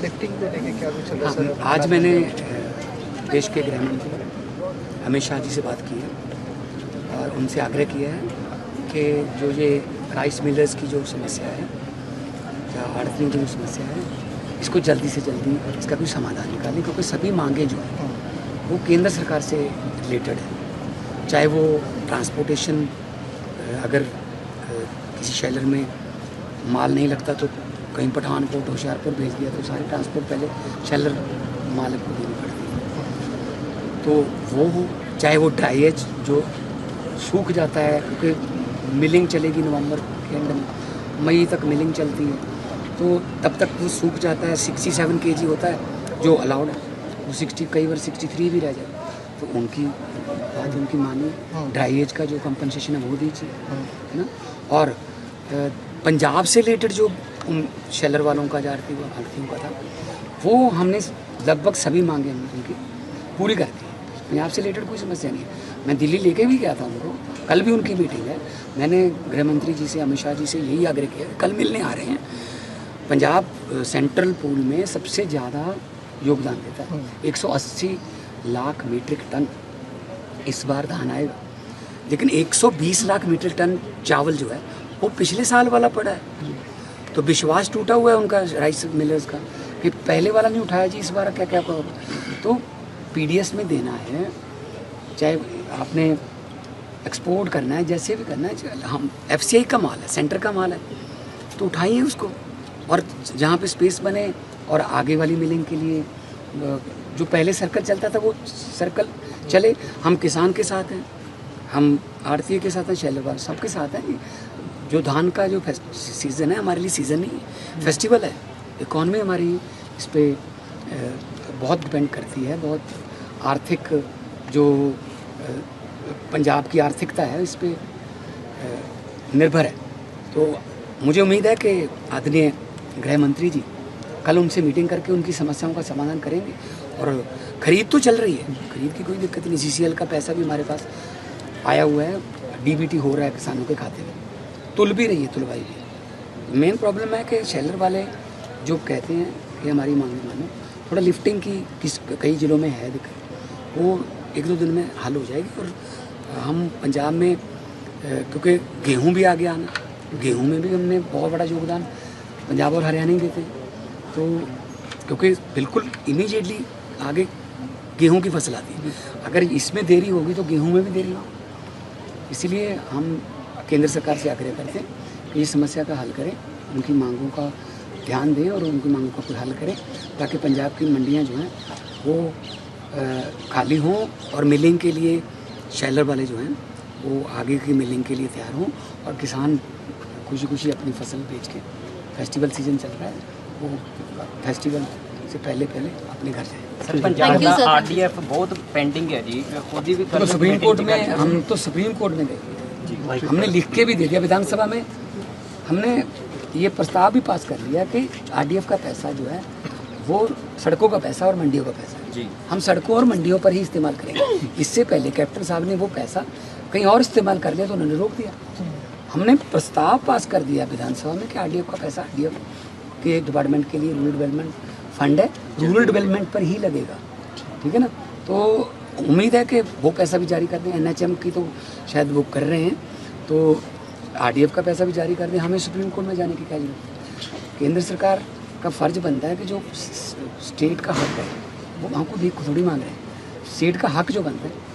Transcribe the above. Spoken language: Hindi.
लिफ्टिंग को लेके क्या कुछ चल रहा है सर? आज मैंने देश के गृह मंत्री अमित शाह जी से बात की है और उनसे आग्रह किया है कि जो ये राइस मिलर्स की जो समस्या है या आड़तियों की जो समस्या है, इसको जल्दी से जल्दी इसका कोई समाधान निकालें, क्योंकि सभी मांगे जो हैं वो केंद्र सरकार से रिलेटेड है। चाहे वो ट्रांसपोर्टेशन, अगर किसी शैलर में माल नहीं लगता तो कहीं पठानकोट होशियारपुर भेज दिया तो सारी ट्रांसपोर्ट पहले शैलर माल को देनी पड़ती है। तो वो हो, चाहे वो ड्राइएज जो सूख जाता है, क्योंकि मिलिंग चलेगी नवंबर के एंड में, मई तक मिलिंग चलती है, तो तब तक वो सूख जाता है। 67 kg होता है जो अलाउड है, वो 60, कई बार 63 भी रह जाए, तो उनकी बात उनकी मानी। ड्राइएज का जो कंपनसेशन है वो दीजिए, है ना। और पंजाब से रिलेटेड जो उन शेलर वालों का आड़तियों का था, वो हमने लगभग सभी मांगे उनकी पूरी कर दी। पंजाब से रिलेटेड कोई समस्या नहीं है। मैं दिल्ली लेके भी गया था उनको, कल भी उनकी मीटिंग है। मैंने गृह मंत्री जी से, अमित शाह जी से यही आग्रह किया, कल मिलने आ रहे हैं। पंजाब सेंट्रल पूल में सबसे ज़्यादा योगदान देता है, 180 लाख मीट्रिक टन इस बार धान आएगा, लेकिन 120 लाख मीट्रिक टन चावल जो है वो पिछले साल वाला पड़ा है। तो विश्वास टूटा हुआ है उनका राइस मिलर्स का कि पहले वाला नहीं उठाया जी, इस बार क्या क्या होगा। तो पीडीएस में देना है, चाहे आपने एक्सपोर्ट करना है, जैसे भी करना है, हम एफसीआई का माल है, सेंटर का माल है, तो उठाइए उसको। और जहाँ पे स्पेस बने और आगे वाली मिलिंग के लिए जो पहले सर्कल चलता था वो सर्कल चले। हम किसान के साथ हैं, हम आड़तिये के साथ हैं, शैलर वाले सबके साथ हैं। जो धान का जो सीज़न है हमारे लिए सीज़न नहीं है, फेस्टिवल है। इकॉनमी हमारी इस पर बहुत डिपेंड करती है, बहुत आर्थिक जो पंजाब की आर्थिकता है इस पर निर्भर है। तो मुझे उम्मीद है कि आदरणीय गृह मंत्री जी कल उनसे मीटिंग करके उनकी समस्याओं का समाधान करेंगे। और खरीद तो चल रही है, खरीद की कोई दिक्कत नहीं। सीसीएल का पैसा भी हमारे पास आया हुआ है, डीबीटी हो रहा है किसानों के खाते में, तुल भी रही है, तुलवाई भी। मेन प्रॉब्लम है कि शेलर वाले जो कहते हैं कि हमारी मांगे मानो, थोड़ा लिफ्टिंग की कई जिलों में है दिक्कत, वो 1-2 दिन में हल हो जाएगी। और हम पंजाब में क्योंकि गेहूँ भी आ गया आना, गेहूँ में भी हमने बहुत बड़ा योगदान पंजाब और हरियाणा ही देते हैं। तो क्योंकि बिल्कुल इमीडिएटली आगे गेहूं की फसल आती है, अगर इसमें देरी होगी तो गेहूं में भी देरी होगी। इसीलिए हम केंद्र सरकार से आग्रह करते हैं कि इस समस्या का हल करें, उनकी मांगों का ध्यान दें और उनकी मांगों का कोई हल करें, ताकि पंजाब की मंडियां जो हैं वो खाली हों और मिलिंग के लिए शैलर वाले जो हैं वो आगे की मिलिंग के लिए तैयार हों और किसान खुशी खुशी अपनी फसल बेच के, फेस्टिवल सीजन चल रहा है, वो फेस्टिवल से पहले अपने घर जाए। सर, पंजाब का आरडीएफ बहुत पेंडिंग है जी, खुद भी तो सुप्रीम कोर्ट में, हम तो सुप्रीम कोर्ट में दे दिया, हमने लिख के भी दे दिया। विधानसभा में हमने ये प्रस्ताव भी पास कर लिया कि आरडीएफ का पैसा जो है वो सड़कों का पैसा और मंडियों का पैसा जी, हम सड़कों और मंडियों पर ही इस्तेमाल करेंगे। इससे पहले कैप्टन साहब ने वो पैसा कहीं और इस्तेमाल कर लिया तो उन्होंने रोक दिया। हमने प्रस्ताव पास कर दिया विधानसभा में कि आरडीएफ का पैसा आरडीएफ के डिपार्टमेंट के लिए रूरल डेवलपमेंट फंड है, रूरल डेवलपमेंट पर ही लगेगा, ठीक है ना। तो उम्मीद है कि वो पैसा भी जारी कर दें। एनएचएम की तो शायद वो कर रहे हैं, तो आरडीएफ का पैसा भी जारी कर दें। हमें सुप्रीम कोर्ट में जाने की क्या जरूरत है। केंद्र सरकार का फर्ज बनता है कि जो स्टेट का हक है वो हमको भी थोड़ी मांग रहे हैं, स्टेट का हक जो बनता है